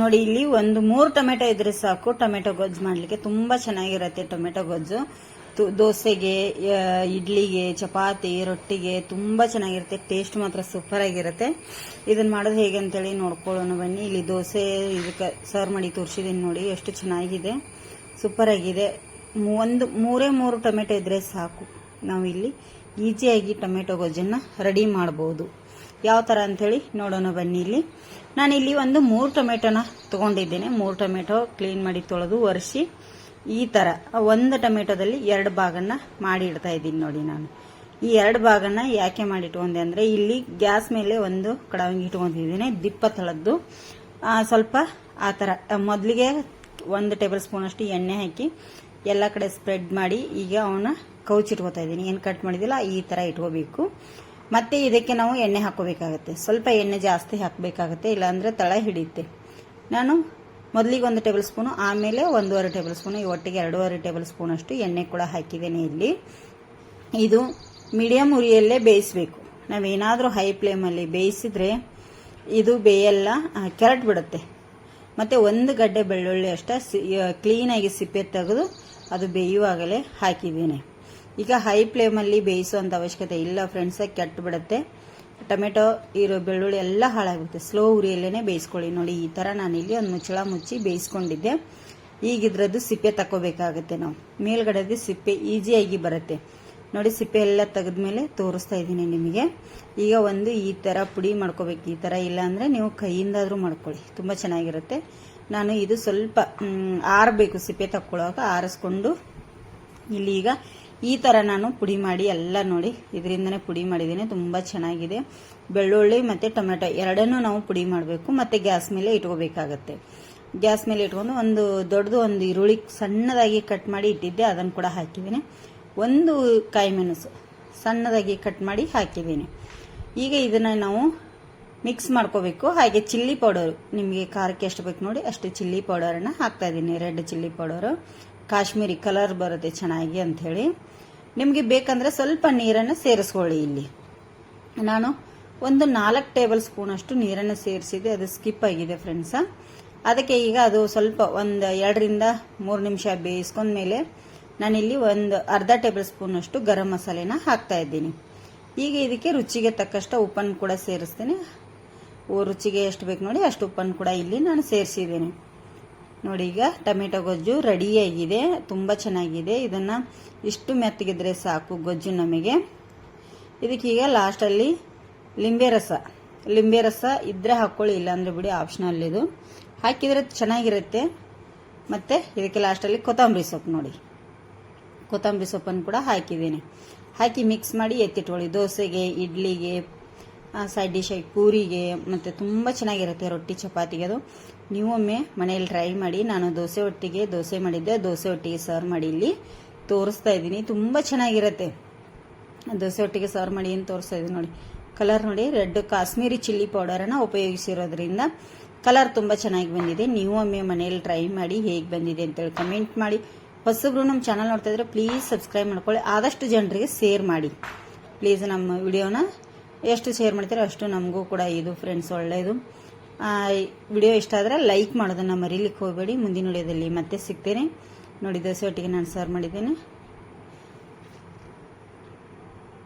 ನೋಡಿ ಇಲ್ಲಿ ಒಂದು 3 ಟೊಮೆಟೊ ಇದ್ರೆ ಸಾಕು ಟೊಮೆಟೊ ಗೊಜ್ಜು ಮಾಡ್ಲಿಕ್ಕೆ ತುಂಬಾ ಚೆನ್ನಾಗಿರುತ್ತೆ. ಟೊಮೆಟೊ ಗೊಜ್ಜು ದೋಸೆಗೆ, ಇಡ್ಲಿಗೆ, ಚಪಾತಿ, ರೊಟ್ಟಿಗೆ ತುಂಬಾ ಚೆನ್ನಾಗಿರುತ್ತೆ. ಟೇಸ್ಟ್ ಮಾತ್ರ ಸೂಪರ್ ಆಗಿರುತ್ತೆ. ಇದನ್ನ ಮಾಡೋದು ಹೇಗೆ ಅಂತೇಳಿ ನೋಡ್ಕೊಳ್ಳೋಣ ಬನ್ನಿ. ಇಲ್ಲಿ ದೋಸೆ ಇದಕ್ಕೆ ಸರ್ವ್ ಮಾಡಿ ತೋರಿಸಿದೀನಿ ನೋಡಿ, ಎಷ್ಟು ಚೆನ್ನಾಗಿದೆ, ಸೂಪರ್ ಆಗಿದೆ. ಮೂರೇ ಟೊಮೆಟೊ ಇದ್ರೆ ಸಾಕು, ನಾವು ಇಲ್ಲಿ ಈಸಿಯಾಗಿ ಟೊಮೆಟೊ ಗೊಜ್ಜನ್ನ ರೆಡಿ ಮಾಡಬಹುದು. ಯಾವ ತರ ಅಂತ ಹೇಳಿ ನೋಡೋಣ ಬನ್ನಿ. ಇಲ್ಲಿ ನಾನಿಲ್ಲಿ ಒಂದು 3 ಟೊಮೆಟೊನ ತಗೊಂಡಿದ್ದೇನೆ. 3 ಟೊಮೆಟೊ ಕ್ಲೀನ್ ಮಾಡಿ ತೊಳೆದು ಒರೆಸಿ ಈ ತರ ಒಂದು ಟೊಮೆಟೊದಲ್ಲಿ 2 ಭಾಗನ ಮಾಡಿ ಇಡ್ತಾ ಇದ್ದೀನಿ ನೋಡಿ. ನಾನು ಈ 2 ಭಾಗನ ಯಾಕೆ ಮಾಡಿ ಇಟ್ಕೊಂಡೆ ಅಂದ್ರೆ, ಇಲ್ಲಿ ಗ್ಯಾಸ್ ಮೇಲೆ ಒಂದು ಕಡಾಯಿ ಇಟ್ಕೊಂಡಿದ್ದೀನಿ, ದಿಪ್ಪ ತಳದ್ದು ಸ್ವಲ್ಪ ಆ ತರ ಮೊದಲಿಗೆ 1 ಟೇಬಲ್ ಸ್ಪೂನ್ ಅಷ್ಟು ಎಣ್ಣೆ ಹಾಕಿ ಎಲ್ಲ ಕಡೆ ಸ್ಪ್ರೆಡ್ ಮಾಡಿ ಈಗ ಅವನ್ನ ಕೌಚಿಟ್ಕೋತಾ ಇದ್ದೀನಿ. ಏನು ಕಟ್ ಮಾಡಿದಿಲ್ಲ ಈ ತರ ಇಟ್ಕೋಬೇಕು. ಮತ್ತೆ ಇದಕ್ಕೆ ನಾವು ಎಣ್ಣೆ ಹಾಕೋಬೇಕಾಗುತ್ತೆ, ಸ್ವಲ್ಪ ಎಣ್ಣೆ ಜಾಸ್ತಿ ಹಾಕಬೇಕಾಗುತ್ತೆ, ಇಲ್ಲಾಂದ್ರೆ ತಳ ಹಿಡಿಯುತ್ತೆ. ನಾನು ಮೊದಲಿಗೆ 1 ಟೇಬಲ್ ಸ್ಪೂನು, ಆಮೇಲೆ 1.5 ಟೇಬಲ್ ಸ್ಪೂನು, ಒಟ್ಟಿಗೆ 2.5 ಟೇಬಲ್ ಸ್ಪೂನ್ ಅಷ್ಟು ಎಣ್ಣೆ ಕೂಡ ಹಾಕಿದ್ದೇನೆ. ಇಲ್ಲಿ ಇದು ಮೀಡಿಯಂ ಉರಿಯಲ್ಲೇ ಬೇಯಿಸಬೇಕು. ನಾವೇನಾದ್ರೂ ಹೈ ಫ್ಲೇಮಲ್ಲಿ ಬೇಯಿಸಿದ್ರೆ ಇದು ಬೇಯಲ್ಲ, ಕೆರಟ್ ಬಿಡುತ್ತೆ. ಮತ್ತೆ 1 ಗಡ್ಡೆ ಬೆಳ್ಳುಳ್ಳಿ ಅಷ್ಟ ಕ್ಲೀನಾಗಿ ಸಿಪ್ಪೆ ತೆಗೆದು ಅದು ಬೇಯುವಾಗಲೇ ಹಾಕಿದ್ದೇನೆ. ಈಗ ಹೈ ಫ್ಲೇಮಲ್ಲಿ ಬೇಯಿಸುವಂತ ಅವಶ್ಯಕತೆ ಇಲ್ಲ ಫ್ರೆಂಡ್ಸ್, ಕೆಟ್ಟು ಬಿಡುತ್ತೆ. ಟೊಮೆಟೊ ಇರೋ ಬೆಳ್ಳುಳ್ಳಿ ಎಲ್ಲ ಹಾಳಾಗುತ್ತೆ. ಸ್ಲೋ ಉರಿಯಲ್ಲೇನೆ ಬೇಯಿಸ್ಕೊಳ್ಳಿ. ನೋಡಿ ಈ ತರ ನಾನಿಲ್ಲಿ ಒಂದು ಮುಚ್ಚಳ ಮುಚ್ಚಿ ಬೇಯಿಸ್ಕೊಂಡಿದ್ದೆ. ಈಗ ಇದ್ರದ್ದು ಸಿಪ್ಪೆ ತಕೋಬೇಕಾಗುತ್ತೆ. ನಾವು ಮೇಲ್ಗಡೆದು ಸಿಪ್ಪೆ ಈಸಿಯಾಗಿ ಬರುತ್ತೆ ನೋಡಿ. ಸಿಪ್ಪೆ ಎಲ್ಲ ತೆಗೆದ್ಮೇಲೆ ತೋರಿಸ್ತಾ ಇದ್ದೀನಿ ನಿಮಗೆ. ಈಗ ಒಂದು ಈ ತರ ಪುಡಿ ಮಾಡ್ಕೋಬೇಕು. ಈ ತರ ಇಲ್ಲ ಅಂದ್ರೆ ನೀವು ಕೈಯಿಂದಾದ್ರೂ ಮಾಡ್ಕೊಳ್ಳಿ, ತುಂಬಾ ಚೆನ್ನಾಗಿರುತ್ತೆ. ನಾನು ಇದು ಸ್ವಲ್ಪ ಆರಬೇಕು, ಸಿಪ್ಪೆ ತಕ್ಕೊಳ್ಳುವಾಗ ಆರಿಸ್ಕೊಂಡು ಇಲ್ಲಿ ಈಗ ಈ ತರ ನಾನು ಪುಡಿ ಮಾಡಿ ಎಲ್ಲ ನೋಡಿ ಇದರಿಂದನೇ ಪುಡಿ ಮಾಡಿದ್ದೀನಿ. ತುಂಬಾ ಚೆನ್ನಾಗಿದೆ. ಬೆಳ್ಳುಳ್ಳಿ ಮತ್ತೆ ಟೊಮೆಟೊ ಎರಡನ್ನೂ ನಾವು ಪುಡಿ ಮಾಡಬೇಕು. ಮತ್ತೆ ಗ್ಯಾಸ್ ಮೇಲೆ ಇಟ್ಕೋಬೇಕಾಗತ್ತೆ. ಗ್ಯಾಸ್ ಮೇಲೆ ಇಟ್ಕೊಂಡು ಒಂದು ಈರುಳ್ಳಿ ಸಣ್ಣದಾಗಿ ಕಟ್ ಮಾಡಿ ಇಟ್ಟಿದ್ದೆ, ಅದನ್ನು ಕೂಡ ಹಾಕಿದ್ದೀನಿ. 1 ಕಾಯಿ ಮೆಣಸು ಸಣ್ಣದಾಗಿ ಕಟ್ ಮಾಡಿ ಹಾಕಿದ್ದೀನಿ. ಈಗ ಇದನ್ನ ನಾವು ಮಿಕ್ಸ್ ಮಾಡ್ಕೋಬೇಕು. ಹಾಗೆ ಚಿಲ್ಲಿ ಪೌಡರ್, ನಿಮಗೆ ಖಾರಕ್ಕೆ ಎಷ್ಟು ಬೇಕು ನೋಡಿ ಅಷ್ಟು ಚಿಲ್ಲಿ ಪೌಡರನ್ನ ಹಾಕ್ತಾ ಇದ್ದೀನಿ. Red chilli powder, Kashmiri colour ಬರುತ್ತೆ ಚೆನ್ನಾಗಿ ಅಂತ ಹೇಳಿ. ನಿಮಗೆ ಬೇಕಂದ್ರೆ ಸ್ವಲ್ಪ ನೀರನ್ನು ಸೇರಿಸ್ಕೊಳ್ಳಿ. ಇಲ್ಲಿ ನಾನು ಒಂದು 4 ಟೇಬಲ್ ಸ್ಪೂನ್ ಅಷ್ಟು ನೀರನ್ನು ಸೇರಿಸಿದೆ, ಅದು ಸ್ಕಿಪ್ ಆಗಿದೆ ಫ್ರೆಂಡ್ಸ್. ಅದಕ್ಕೆ ಈಗ ಅದು ಸ್ವಲ್ಪ ಒಂದು 2 ರಿಂದ 3 ನಿಮಿಷ ಬೇಯಿಸ್ಕೊಂಡ್ಮೇಲೆ ನಾನಿಲ್ಲಿ ಒಂದು ಅರ್ಧ ಟೇಬಲ್ ಸ್ಪೂನ್ ಅಷ್ಟು ಗರಂ ಮಸಾಲೆನ ಹಾಕ್ತಾ ಇದ್ದೀನಿ. ಈಗ ಇದಕ್ಕೆ ರುಚಿಗೆ ತಕ್ಕಷ್ಟು ಉಪ್ಪನ್ನು ಕೂಡ ಸೇರಿಸ್ತೇನೆ. ರುಚಿಗೆ ಎಷ್ಟು ಬೇಕು ನೋಡಿ ಅಷ್ಟು ಉಪ್ಪನ್ನು ಕೂಡ ಇಲ್ಲಿ ನಾನು ಸೇರಿಸಿದ್ದೇನೆ ನೋಡಿ. ಈಗ ಟೊಮೆಟೊ ಗೊಜ್ಜು ರೆಡಿಯಾಗಿದೆ, ತುಂಬಾ ಚೆನ್ನಾಗಿದೆ. ಇದನ್ನ ಇಷ್ಟು ಮೆತ್ತಗಿದ್ರೆ ಸಾಕು ಗೊಜ್ಜು ನಮಗೆ. ಇದಕ್ಕೀಗ ಲಾಸ್ಟಲ್ಲಿ ಲಿಂಬೆ ರಸ ಇದ್ರೆ ಹಾಕೊಳ್ಳಿ, ಇಲ್ಲಾಂದ್ರೆ ಬಿಡಿ, ಆಪ್ಷನಲ್ ಇದು. ಹಾಕಿದ್ರೆ ಚೆನ್ನಾಗಿರುತ್ತೆ. ಮತ್ತೆ ಇದಕ್ಕೆ ಲಾಸ್ಟಲ್ಲಿ ಕೊತ್ತಂಬರಿ ಸೊಪ್ಪು ನೋಡಿ, ಕೊತ್ತಂಬರಿ ಸೊಪ್ಪನ್ನು ಕೂಡ ಹಾಕಿದ್ದೀನಿ. ಹಾಕಿ ಮಿಕ್ಸ್ ಮಾಡಿ ಎತ್ತಿಟ್ಕೊಳ್ಳಿ. ದೋಸೆಗೆ, ಇಡ್ಲಿಗೆ, ಸೈಡ್ ಡಿಶ್ ಆಗಿ ಪೂರಿಗೆ, ಮತ್ತೆ ತುಂಬಾ ಚೆನ್ನಾಗಿರುತ್ತೆ ರೊಟ್ಟಿ ಚಪಾತಿಗೆ. ಅದು ನೀವೊಮ್ಮೆ ಮನೆಯಲ್ಲಿ ಟ್ರೈ ಮಾಡಿ. ನಾನು ದೋಸೆ ಮಾಡಿದ್ದೆ, ದೋಸೆ ಒಟ್ಟಿಗೆ ಸರ್ವ್ ಮಾಡಿ ಇಲ್ಲಿ ತೋರಿಸ್ತಾ ಇದ್ದೀನಿ. ತುಂಬಾ ಚೆನ್ನಾಗಿರುತ್ತೆ. ದೋಸೆ ಒಟ್ಟಿಗೆ ಸರ್ವ್ ಮಾಡಿ ಏನು ತೋರಿಸ್ತಾ ಇದ್ದೀನಿ ನೋಡಿ. ಕಲರ್ ನೋಡಿ, ರೆಡ್ ಕಾಶ್ಮೀರಿ ಚಿಲ್ಲಿ ಪೌಡರನ್ನ ಉಪಯೋಗಿಸಿರೋದ್ರಿಂದ ಕಲರ್ ತುಂಬಾ ಚೆನ್ನಾಗಿ ಬಂದಿದೆ. ನೀವೊಮ್ಮೆ ಮನೆಯಲ್ಲಿ ಟ್ರೈ ಮಾಡಿ ಹೇಗೆ ಬಂದಿದೆ ಅಂತೇಳಿ ಕಮೆಂಟ್ ಮಾಡಿ. ಹೊಸಬ್ರು ನಮ್ಮ ಚಾನಲ್ ನೋಡ್ತಾ ಇದ್ರೆ ಪ್ಲೀಸ್ ಸಬ್ಸ್ಕ್ರೈಬ್ ಮಾಡ್ಕೊಳ್ಳಿ. ಆದಷ್ಟು ಜನರಿಗೆ ಶೇರ್ ಮಾಡಿ ಪ್ಲೀಸ್. ನಮ್ಮ ವಿಡಿಯೋನ ಎಷ್ಟು ಶೇರ್ ಮಾಡ್ತೀರೋ ಅಷ್ಟು ನಮಗೂ ಕೂಡ ಇದು ಫ್ರೆಂಡ್ಸ್ ಒಳ್ಳೆಯದು. ವಿಡಿಯೋ ಇಷ್ಟ ಆದರೆ ಲೈಕ್ ಮಾಡೋದನ್ನ ಮರೀಲಿಕ್ಕೆ ಹೋಗಬೇಡಿ. ಮುಂದಿನ ವಿಡಿಯೋದಲ್ಲಿ ಮತ್ತೆ ಸಿಗ್ತೇನೆ ನೋಡಿ. ದೋಸೆ ಒಟ್ಟಿಗೆ ನಾನು ಸರ್ವ್ ಮಾಡಿದ್ದೇನೆ.